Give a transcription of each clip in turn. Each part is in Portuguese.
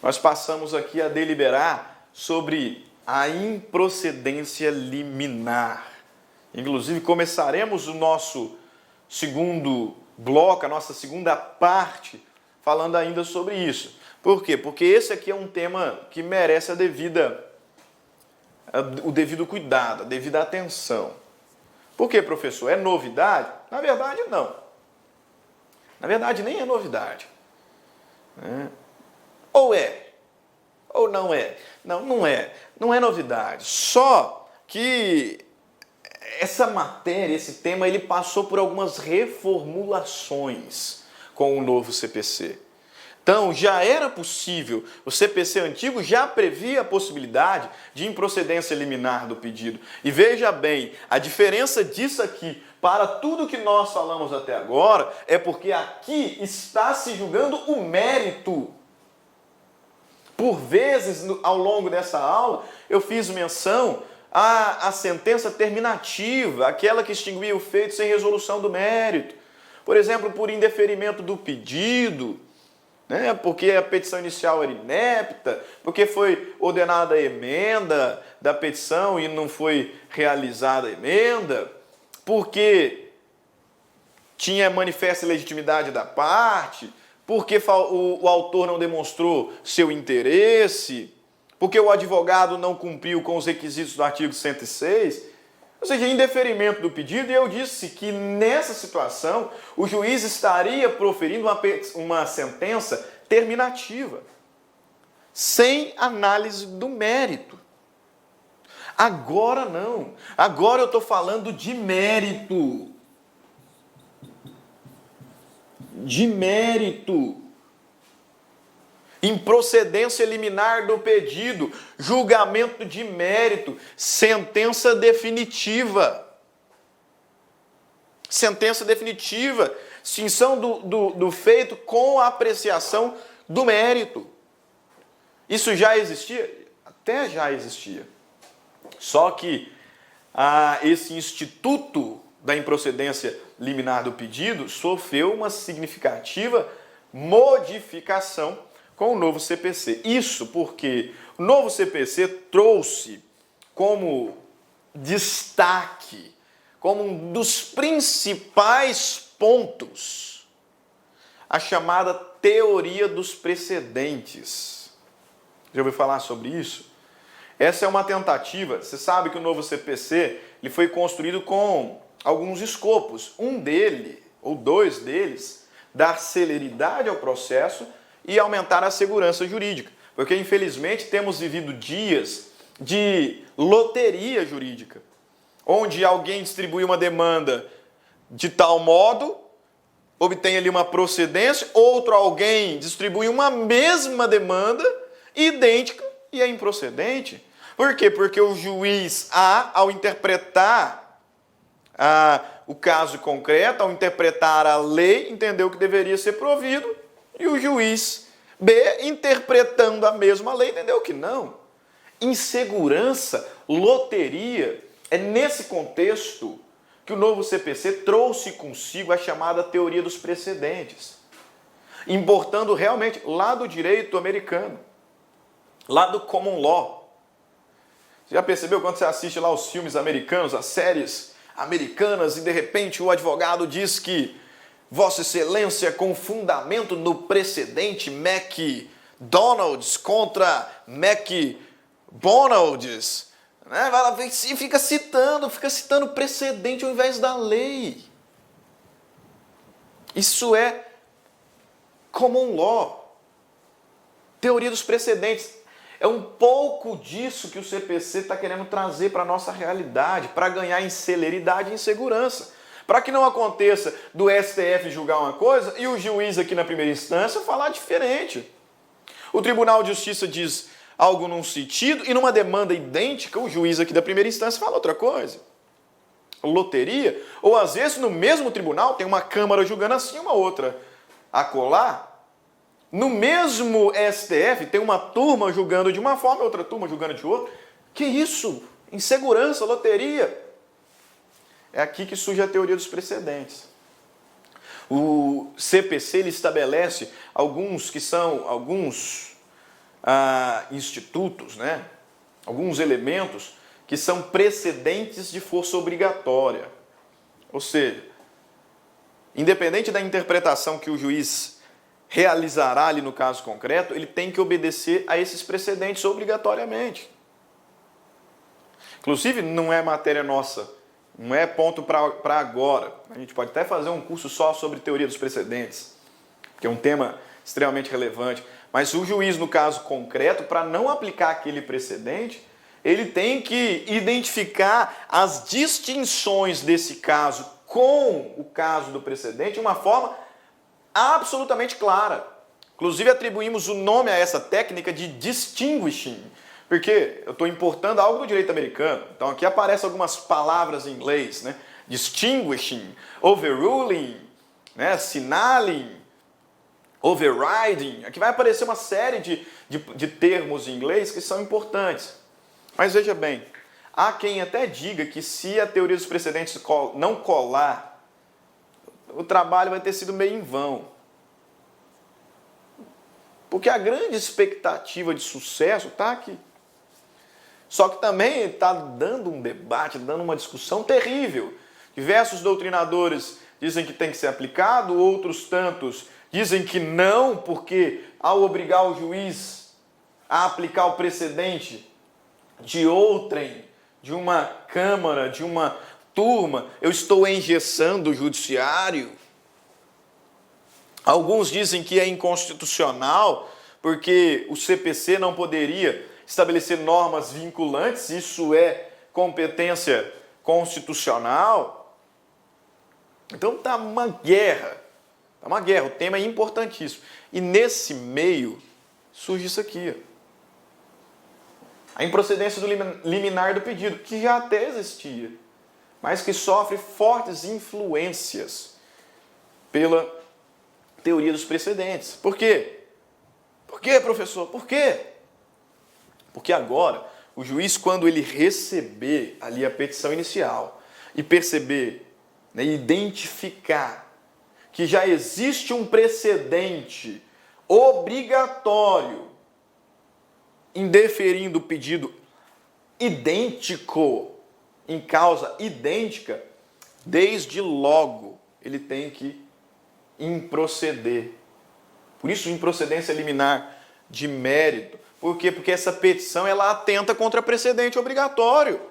nós passamos aqui a deliberar sobre a improcedência liminar. Inclusive, começaremos o nosso segundo bloco, a nossa segunda parte, falando ainda sobre isso. Por quê? Porque esse aqui é um tema que merece o devido cuidado, a devida atenção. Por quê, professor? É novidade? Na verdade, não. Na verdade, nem é novidade. Ou é, ou não é. Não, não é. Não é novidade. Só que essa matéria, esse tema, ele passou por algumas reformulações com o novo CPC. Então, já era possível, o CPC antigo já previa a possibilidade de improcedência liminar do pedido. E veja bem, a diferença disso aqui para tudo que nós falamos até agora é porque aqui está se julgando o mérito. Por vezes, ao longo dessa aula, eu fiz menção à sentença terminativa, aquela que extinguia o feito sem resolução do mérito. Por exemplo, por indeferimento do pedido, porque a petição inicial era inepta, porque foi ordenada a emenda da petição e não foi realizada a emenda, porque tinha manifesta legitimidade da parte, porque o autor não demonstrou seu interesse, porque o advogado não cumpriu com os requisitos do artigo 106, ou seja, indeferimento do pedido, e eu disse que nessa situação o juiz estaria proferindo uma sentença terminativa, sem análise do mérito. Agora não. Agora eu estou falando de mérito. De mérito. Improcedência liminar do pedido, julgamento de mérito, sentença definitiva. Sentença definitiva, extinção do feito com a apreciação do mérito. Isso já existia? Até já existia. Só que esse instituto da improcedência liminar do pedido sofreu uma significativa modificação com o novo CPC. Isso porque o novo CPC trouxe como destaque, como um dos principais pontos, a chamada teoria dos precedentes. Já ouviu falar sobre isso? Essa é uma tentativa. Você sabe que o novo CPC ele foi construído com alguns escopos. Um dele, ou dois deles, dar celeridade ao processo e aumentar a segurança jurídica. Porque, infelizmente, temos vivido dias de loteria jurídica, onde alguém distribui uma demanda de tal modo, obtém ali uma procedência, outro alguém distribui uma mesma demanda, idêntica, e é improcedente. Por quê? Porque o juiz A, ao interpretar o caso concreto, ao interpretar a lei, entendeu que deveria ser provido, e o juiz B, interpretando a mesma lei, entendeu que não. Insegurança, loteria, é nesse contexto que o novo CPC trouxe consigo a chamada teoria dos precedentes, importando realmente lá do direito americano, lá do common law. Você já percebeu quando você assiste lá os filmes americanos, as séries americanas, e de repente o advogado diz que Vossa Excelência, com fundamento no precedente McDonald's contra McBonald's, né? Vai lá e fica citando precedente ao invés da lei. Isso é common law, teoria dos precedentes. É um pouco disso que o CPC está querendo trazer para a nossa realidade, para ganhar em celeridade e em segurança. Para que não aconteça do STF julgar uma coisa e o juiz aqui na primeira instância falar diferente. O Tribunal de Justiça diz algo num sentido e numa demanda idêntica o juiz aqui da primeira instância fala outra coisa. Loteria, ou às vezes no mesmo tribunal tem uma câmara julgando assim, uma outra acolá. No mesmo STF tem uma turma julgando de uma forma e outra turma julgando de outra. Que isso? Insegurança, loteria. É aqui que surge a teoria dos precedentes. O CPC ele estabelece alguns institutos, né? Alguns elementos que são precedentes de força obrigatória. Ou seja, independente da interpretação que o juiz realizará ali no caso concreto, ele tem que obedecer a esses precedentes obrigatoriamente. Inclusive, não é matéria nossa, não é ponto para agora. A gente pode até fazer um curso só sobre teoria dos precedentes, que é um tema extremamente relevante. Mas o juiz, no caso concreto, para não aplicar aquele precedente, ele tem que identificar as distinções desse caso com o caso do precedente de uma forma absolutamente clara. Inclusive, atribuímos o nome a essa técnica de distinguishing, porque eu estou importando algo do direito americano. Então, aqui aparecem algumas palavras em inglês, né? Distinguishing, overruling, né? Signaling, overriding. Aqui vai aparecer uma série de termos em inglês que são importantes. Mas veja bem, há quem até diga que se a teoria dos precedentes não colar, o trabalho vai ter sido meio em vão. Porque a grande expectativa de sucesso está aqui. Só que também está dando um debate, dando uma discussão terrível. Diversos doutrinadores dizem que tem que ser aplicado, outros tantos dizem que não, porque ao obrigar o juiz a aplicar o precedente de outrem, de uma câmara, de uma turma, eu estou engessando o judiciário. Alguns dizem que é inconstitucional, porque o CPC não poderia estabelecer normas vinculantes, isso é competência constitucional. Então está uma guerra, o tema é importantíssimo. E nesse meio surge isso aqui, a improcedência do liminar do pedido, que já até existia, mas que sofre fortes influências pela teoria dos precedentes. Por quê? Por quê, professor? Por quê? Porque agora, o juiz, quando ele receber ali a petição inicial e perceber, né, identificar que já existe um precedente obrigatório em deferindo o pedido idêntico, em causa idêntica, desde logo ele tem que improceder. Por isso, improcedência liminar de mérito. Por quê? Porque essa petição ela atenta contra precedente obrigatório.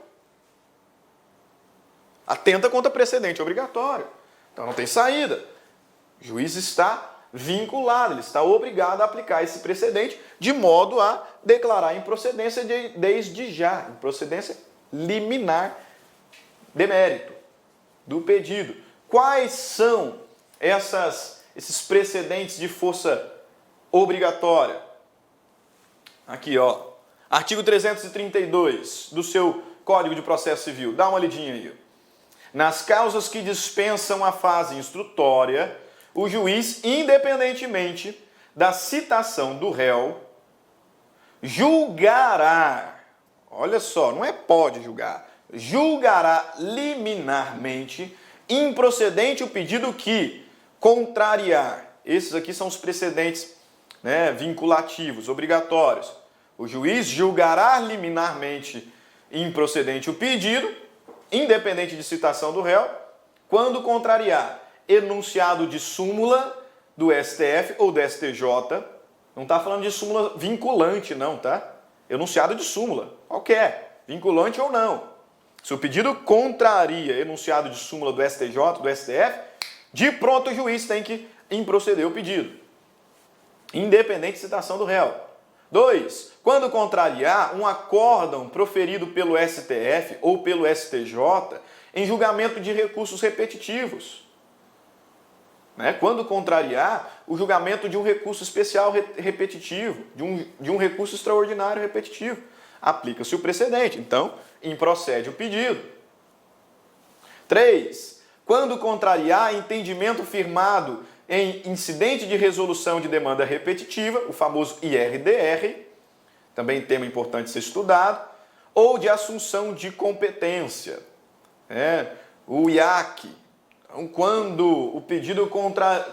Atenta contra precedente obrigatório. Então não tem saída. O juiz está vinculado, ele está obrigado a aplicar esse precedente de modo a declarar improcedência desde já, improcedência liminar de mérito do pedido. Quais são esses precedentes de força obrigatória? Aqui, ó, artigo 332 do seu Código de Processo Civil. Dá uma lidinha aí. Nas causas que dispensam a fase instrutória, o juiz, independentemente da citação do réu, julgará, olha só, não é pode julgar, julgará liminarmente improcedente o pedido que contrariar. Esses aqui são os precedentes, né, vinculativos, obrigatórios. O juiz julgará liminarmente improcedente o pedido, independente de citação do réu, quando contrariar enunciado de súmula do STF ou do STJ. Não está falando de súmula vinculante, não, tá? Enunciado de súmula, qualquer, vinculante ou não. Se o pedido contraria enunciado de súmula do STJ, do STF, de pronto o juiz tem que improceder o pedido, independente de citação do réu. 2. Quando contrariar um acórdão proferido pelo STF ou pelo STJ em julgamento de recursos repetitivos. Né? Quando contrariar o julgamento de um recurso especial repetitivo, de um recurso extraordinário repetitivo, aplica-se o precedente. Então, improcede o pedido. 3. Quando contrariar entendimento firmado em incidente de resolução de demanda repetitiva, o famoso IRDR, também tema importante ser estudado, ou de assunção de competência, o IAC. Então, quando o pedido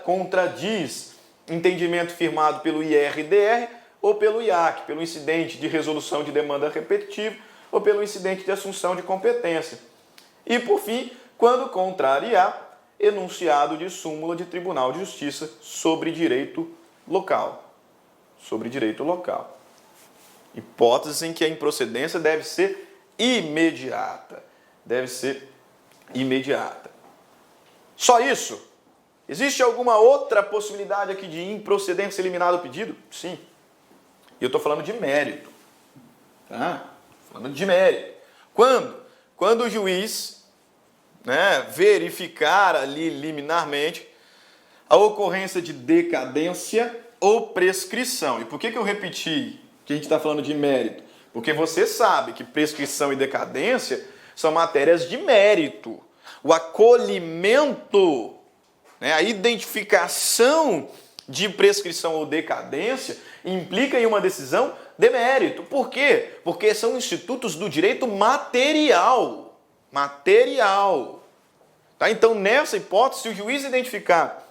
contradiz entendimento firmado pelo IRDR, ou pelo IAC, pelo incidente de resolução de demanda repetitiva, ou pelo incidente de assunção de competência. E, por fim, quando contrariar, enunciado de súmula de Tribunal de Justiça sobre direito local. Sobre direito local. Hipótese em que a improcedência deve ser imediata. Deve ser imediata. Só isso? Existe alguma outra possibilidade aqui de improcedência eliminada do pedido? Sim. E eu estou falando de mérito. Tá? Falando de mérito. Quando? Quando o juiz, verificar ali liminarmente a ocorrência de decadência ou prescrição. E por que eu repeti que a gente está falando de mérito? Porque você sabe que prescrição e decadência são matérias de mérito. O acolhimento, a identificação de prescrição ou decadência implica em uma decisão de mérito. Por quê? Porque são institutos do direito material. Material. Tá? Então, nessa hipótese, se o juiz identificar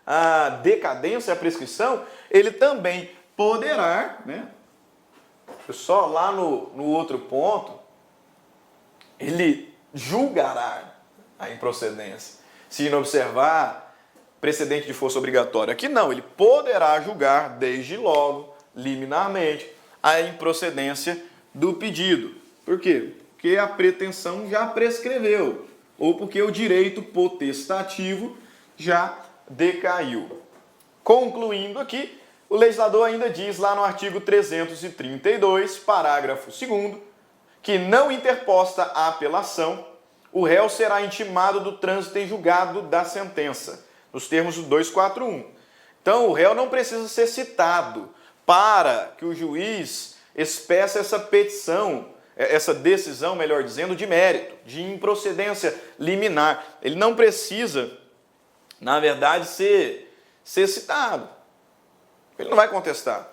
a decadência e a prescrição, ele também poderá, só lá no outro ponto, ele julgará a improcedência, se não observar precedente de força obrigatória. Aqui não, ele poderá julgar, desde logo, liminarmente, a improcedência do pedido. Por quê? Porque a pretensão já prescreveu, ou porque o direito potestativo já decaiu. Concluindo aqui, o legislador ainda diz lá no artigo 332, parágrafo 2º, que não interposta a apelação, o réu será intimado do trânsito em julgado da sentença, nos termos do 241. Então, o réu não precisa ser citado para que o juiz expeça essa petição, essa decisão, melhor dizendo, de mérito, de improcedência liminar. Ele não precisa, na verdade, ser citado. Ele não vai contestar.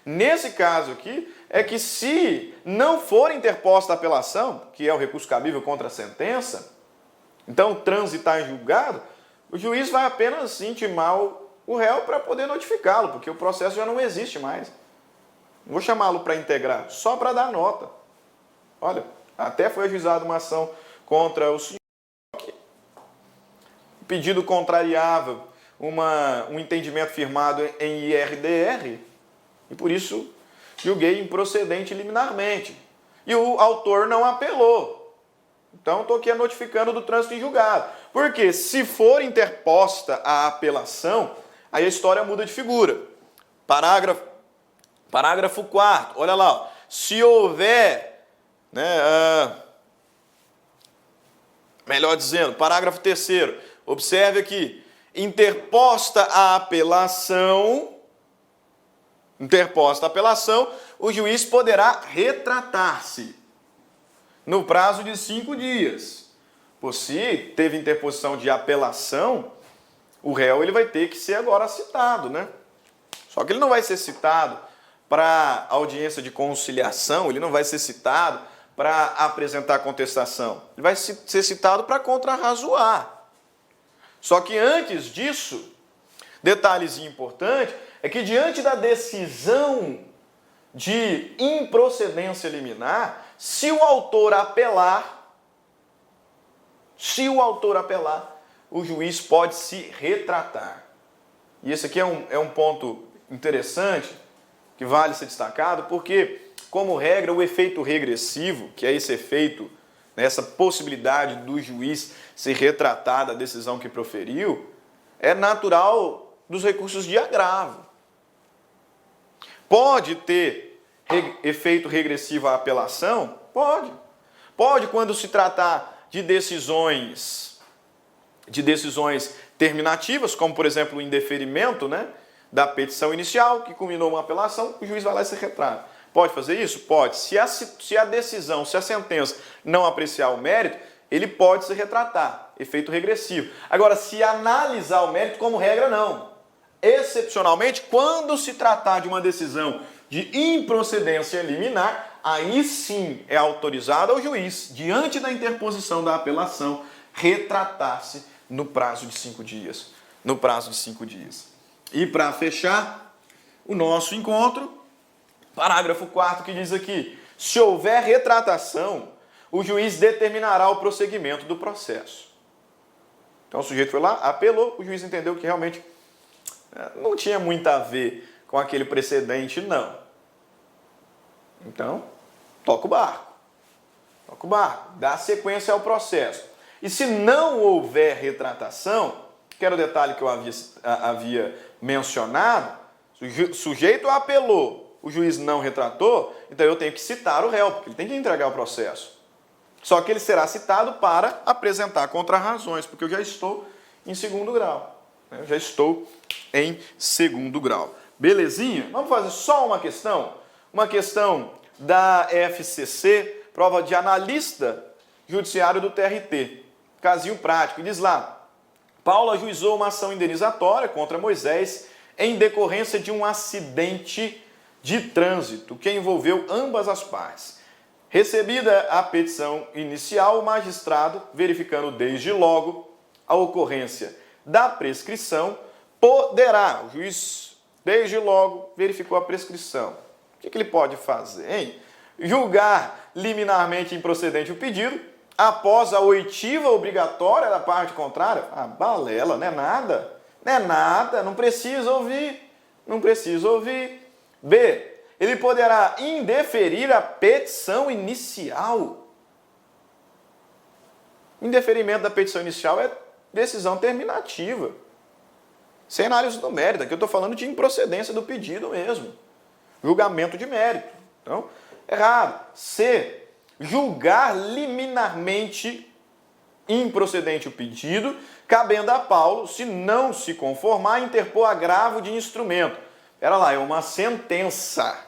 Nesse caso aqui, é que se não for interposta a apelação, que é o recurso cabível contra a sentença, então transitar em julgado, o juiz vai apenas intimar o réu para poder notificá-lo, porque o processo já não existe mais. Não vou chamá-lo para integrar, só para dar nota. Olha, até foi ajuizada uma ação contra o senhor. O pedido contrariava um entendimento firmado em IRDR, e por isso julguei improcedente liminarmente. E o autor não apelou. Então, estou aqui notificando do trânsito em julgado. Porque se for interposta a apelação, aí a história muda de figura. Parágrafo 4º, olha lá. Ó, se houver, melhor dizendo, parágrafo 3º, observe aqui, interposta a apelação, o juiz poderá retratar-se no prazo de 5 dias. Por se teve interposição de apelação, o réu ele vai ter que ser agora citado, Só que ele não vai ser citado para audiência de conciliação, ele não vai ser citado para apresentar contestação. Ele vai ser citado para contrarrazoar. Só que antes disso, detalhezinho importante, é que diante da decisão de improcedência liminar, se o autor apelar, o juiz pode se retratar. E esse aqui é um ponto interessante, que vale ser destacado, porque, como regra, o efeito regressivo, que é esse efeito, essa possibilidade do juiz se retratar da decisão que proferiu, é natural dos recursos de agravo. Pode ter efeito regressivo à apelação? Pode. Pode quando se tratar de decisões terminativas, como, por exemplo, o indeferimento, da petição inicial, que culminou uma apelação, o juiz vai lá e se retrata. Pode fazer isso? Pode. Se a decisão, se a sentença não apreciar o mérito, ele pode se retratar. Efeito regressivo. Agora, se analisar o mérito, como regra, não. Excepcionalmente, quando se tratar de uma decisão de improcedência liminar, aí sim é autorizado ao juiz, diante da interposição da apelação, retratar-se no prazo de 5 dias. E para fechar o nosso encontro, Parágrafo 4º que diz aqui: se houver retratação, o juiz determinará o prosseguimento do processo. Então o sujeito foi lá, apelou, o juiz entendeu que realmente não tinha muito a ver com aquele precedente, não. Então, toca o barco. Toca o barco, dá sequência ao processo. E se não houver retratação, que era o detalhe que eu havia mencionado, o sujeito apelou, o juiz não retratou, então eu tenho que citar o réu, porque ele tem que entregar o processo. Só que ele será citado para apresentar contrarrazões, porque eu já estou em segundo grau. Eu já estou em segundo grau. Belezinha? Vamos fazer só uma questão da FCC, prova de analista judiciário do TRT. Casinho prático, diz lá: Paulo ajuizou uma ação indenizatória contra Moisés em decorrência de um acidente de trânsito que envolveu ambas as partes. Recebida a petição inicial, o magistrado, verificando desde logo a ocorrência da prescrição, poderá, o juiz desde logo verificou a prescrição. O que ele pode fazer, hein? Julgar liminarmente improcedente o pedido, após a oitiva obrigatória da parte contrária. Ah, balela, não é nada. Não é nada, não precisa ouvir. Não precisa ouvir. B. Ele poderá indeferir a petição inicial. Indeferimento da petição inicial é decisão terminativa. Sem análise do mérito. Aqui eu estou falando de improcedência do pedido mesmo. Julgamento de mérito. Então, errado. C. Julgar liminarmente improcedente o pedido, cabendo a Paulo, se não se conformar, interpor agravo de instrumento. Espera lá, é uma sentença.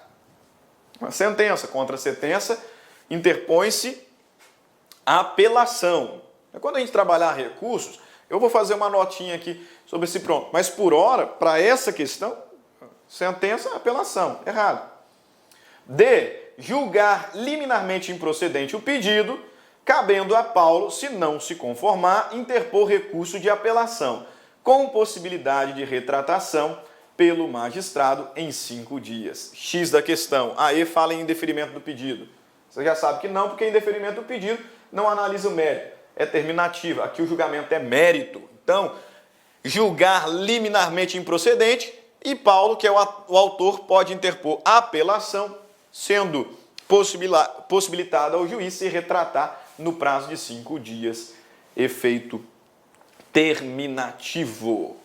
Uma sentença. Contra a sentença, interpõe-se a apelação. Quando a gente trabalhar recursos, eu vou fazer uma notinha aqui sobre esse pronto. Mas por hora, para essa questão, sentença, apelação. Errado. D. Julgar liminarmente improcedente o pedido, cabendo a Paulo, se não se conformar, interpor recurso de apelação, com possibilidade de retratação pelo magistrado em 5 dias. X da questão. Aí fala em indeferimento do pedido. Você já sabe que não, porque indeferimento do pedido não analisa o mérito. É terminativa. Aqui o julgamento é mérito. Então, julgar liminarmente improcedente e Paulo, que é o autor, pode interpor a apelação, sendo possibilitada ao juiz se retratar no prazo de 5 dias. Efeito terminativo.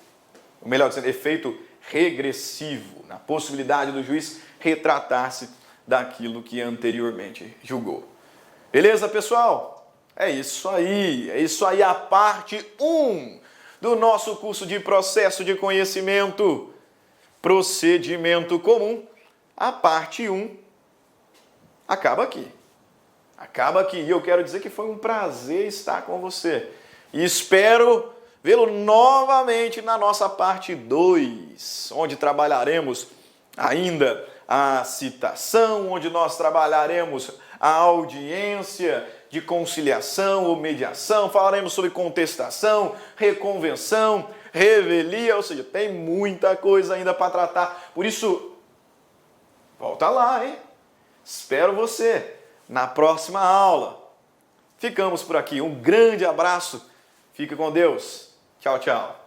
Ou melhor dizendo, efeito regressivo, na possibilidade do juiz retratar-se daquilo que anteriormente julgou. Beleza, pessoal? É isso aí a parte 1 do nosso curso de processo de conhecimento, procedimento comum. A parte 1 acaba aqui. E eu quero dizer que foi um prazer estar com você. E espero vê-lo novamente na nossa parte 2, onde trabalharemos ainda a citação, onde nós trabalharemos a audiência de conciliação ou mediação, falaremos sobre contestação, reconvenção, revelia, ou seja, tem muita coisa ainda para tratar. Por isso, volta lá, hein? Espero você na próxima aula. Ficamos por aqui. Um grande abraço. Fique com Deus. Tchau, tchau.